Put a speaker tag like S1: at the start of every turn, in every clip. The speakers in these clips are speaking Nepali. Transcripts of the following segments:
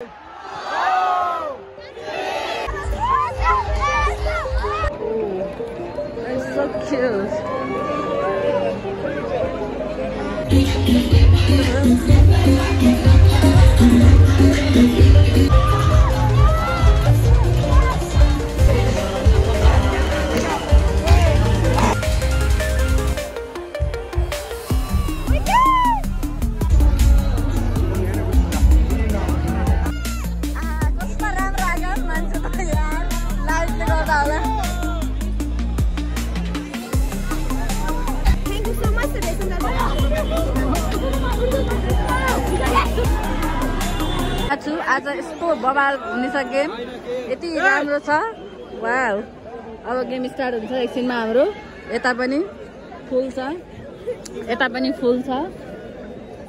S1: It's so cute. आज यस्तो बवाल हुनेछ गेम यति राम्रो छ वाउ अब गेम स्टार्ट हुन्छ एकछिनमा हाम्रो यता पनि फुल छ यता पनि फुल छ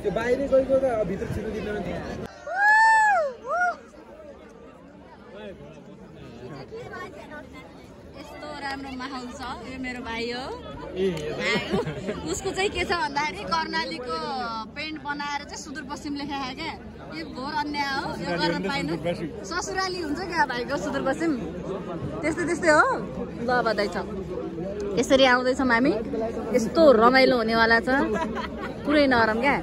S2: त्यो बाहिर गएको त भित्र छिर्नु दिदैन नि
S1: यस्तो राम्रो माहौल छ यो मेरो भाइ हो उसको चाहिँ के छ भन्दाखेरि कर्णालीको पेन्ट बनाएर चाहिँ सुदूरपश्चिम लेखेको क्या यो घोर अन्याय हो यो गर्न पाइन ससुराली हुन्छ क्या भाइको सुदूरपश्चिम त्यस्तै त्यस्तै हो ल बधाई छ यसरी आउँदैछौँ हामी यस्तो रमाइलो हुनेवाला छ पुरै नरम क्या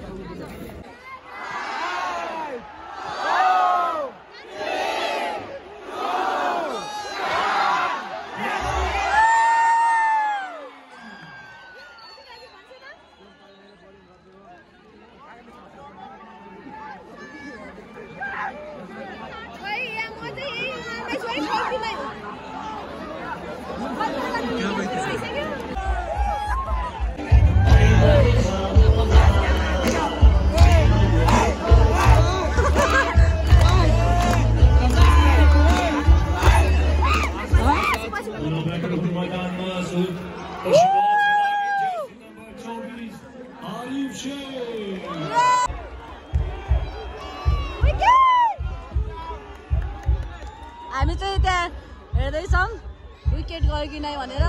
S1: हामी चाहिँ त्यहाँ हेर्दैछौँ विकेट गयो कि नै भनेर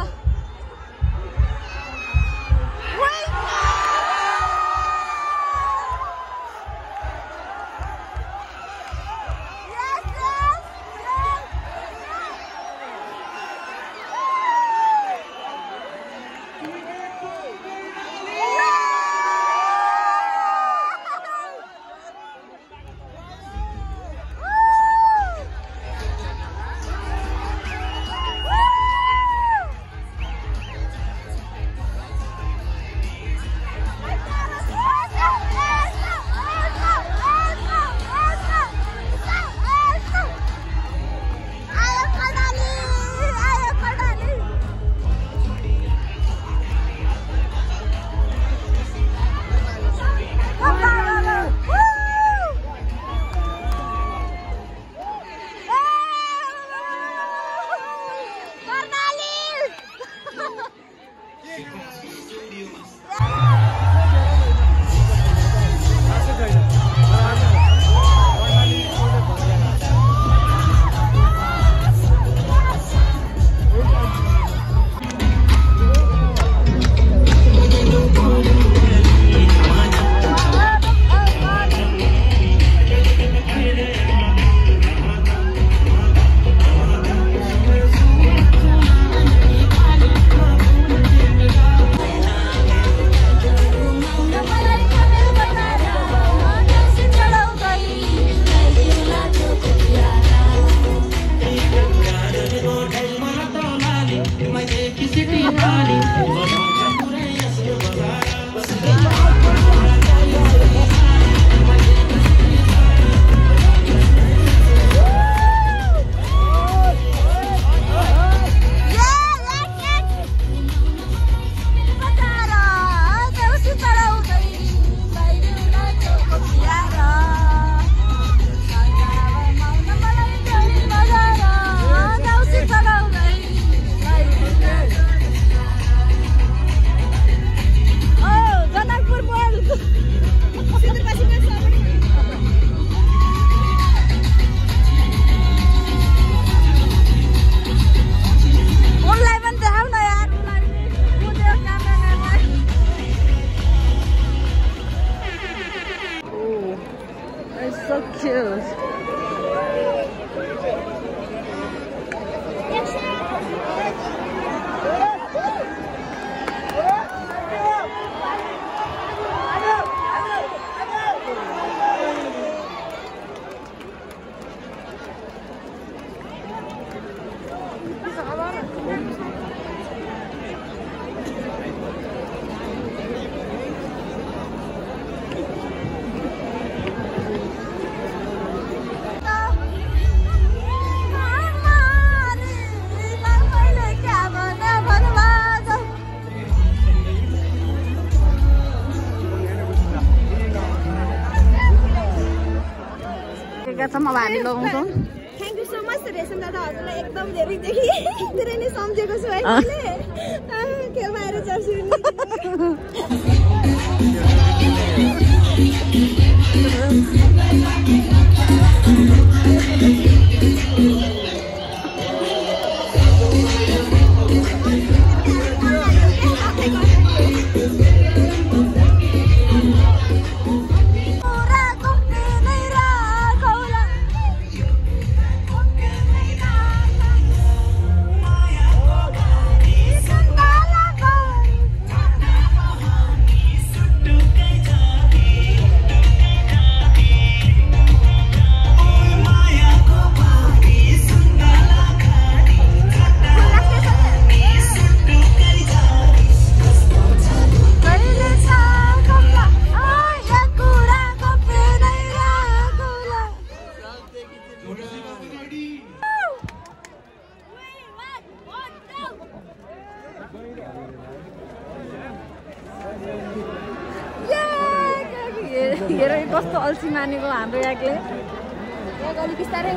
S1: रेशम अब हामी लगाउँछौँ
S3: थ्याङ्क यू सो मच रेशम दादा हजुरलाई एकदम धेरै नै सम्झेको छु अहिले खेलमा आएर चर्छु
S1: हेर कस्तो अल्छी मानेको हाम्रो याकले
S3: अलिक बिस्तारै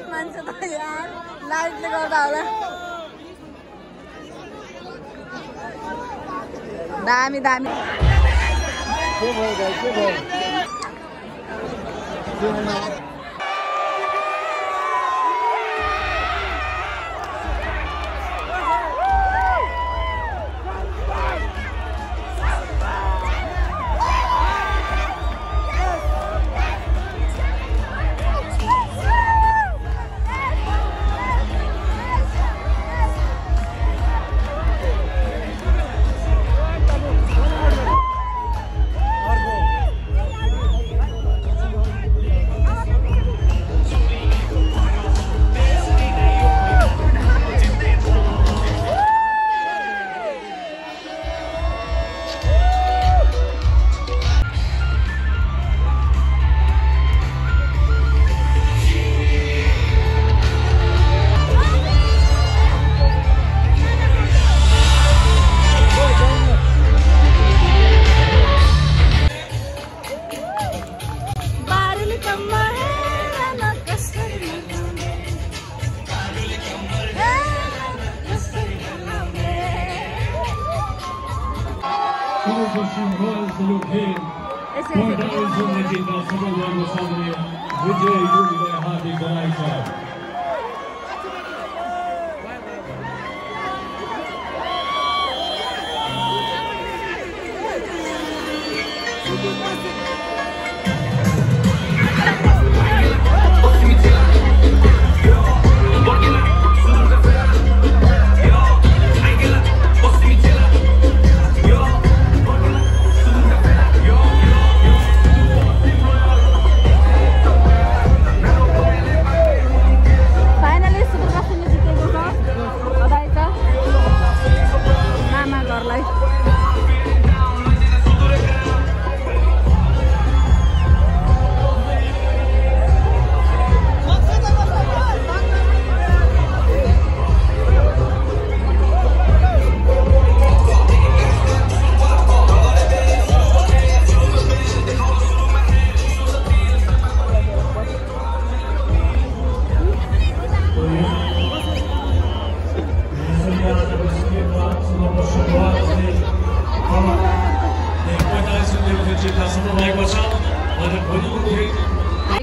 S1: मान्छे त यार लाइटले गर्दा होला दामी दामी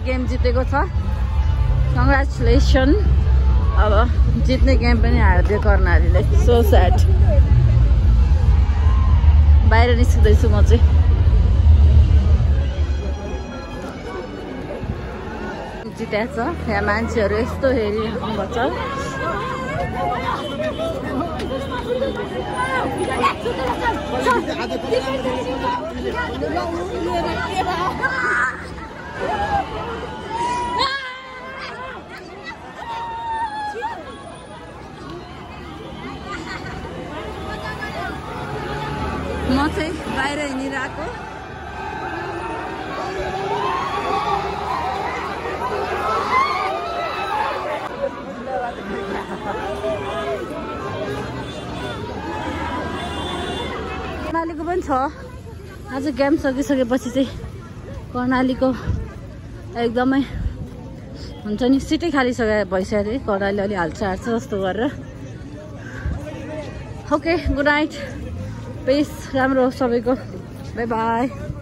S1: गेम जितेको छ कङ्ग्रेचुलेसन अब जित्ने गेम पनि हारिदियो कर्णालीले। So sad. बाहिर निस्किँदैछु म चाहिँ। जितेछ यहाँ मान्छेहरू यस्तो हेरिराख्नुपर्छ। म चाहिँ बाहिर हिँडिरहेको। कर्णालीको पनि छ। आज गेम सकिसकेपछि चाहिँ कर्णालीको एकदमै हुन्छ नि सिटै खालिसके भइसक्यो अरे। कर्णाली अलि हाल्छ जस्तो गरेर। ओके गुड नाइट, पेस राम्रो सबैको, बाई बाई।